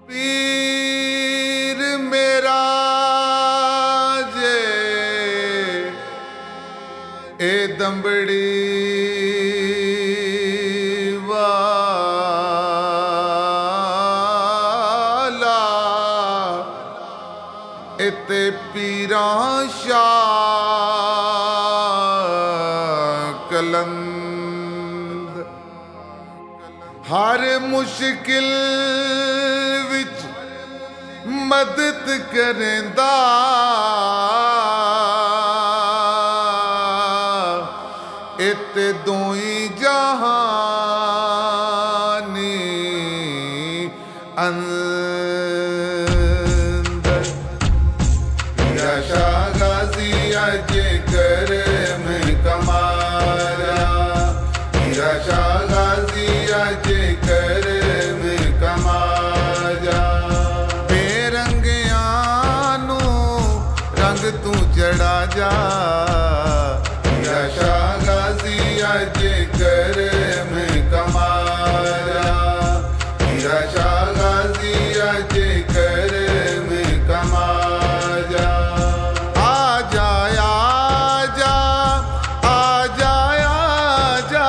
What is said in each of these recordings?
पीर मेरा जे ए दंबड़ी वाला इते पीरा शाह कलंद हर मुश्किल विच मदद करेंदा इते दोई जहानी अंदर या शाह गाजी अजे कर में कमारा या शाह गाजी अजे कर में कमारा बेरंगियानू रंग तू चढ़ा जा या शाह गाजी अजे कर में कमारा या शाह गाजी अजे कर में कमारा आजा आजा आजा आजा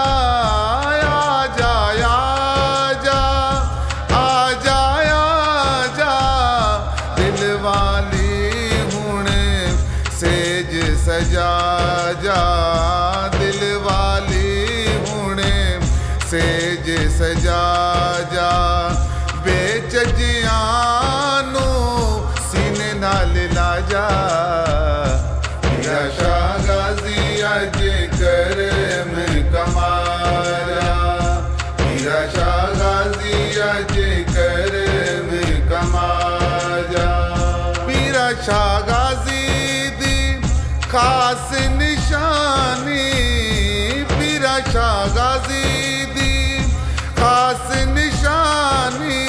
आजा आजा आजा आजा दिल वाली हुणे सेज सजा जा दिल वाली हुणे सेज सजा जा बेचजियानू सीने नाल ला जा या शाह गाजी अजे कर में कमारा या शाह गाजी अजे कर में कमारा पीरा शाह गाजी दी खास निशानी पीरा शाह गाजी दी खास निशानी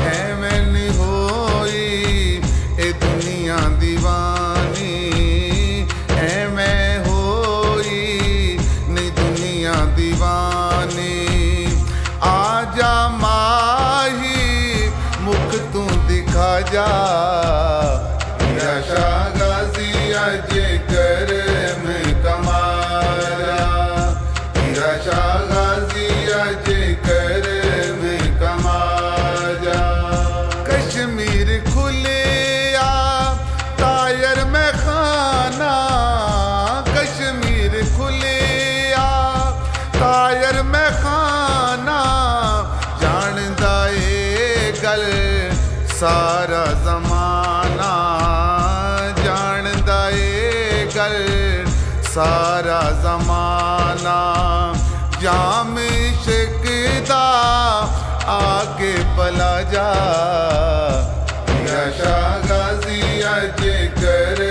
है मैंने होई ए दुनिया दीवानी है मैं होई नहीं दुनिया दीवानी आजा माही मुख तू दिखा जा या शाह गाजी अजे कर में कमारा या शाह गाजी अजे कर में कमारा कश्मीर खुले आ तायर में खाना कश्मीर खुले आ तायर में खाना जानदा ए गल सारा जमाना जानदा ए गल सारा जमाना जाम शिकदा आके पला जा या शाह गाजी अजे कर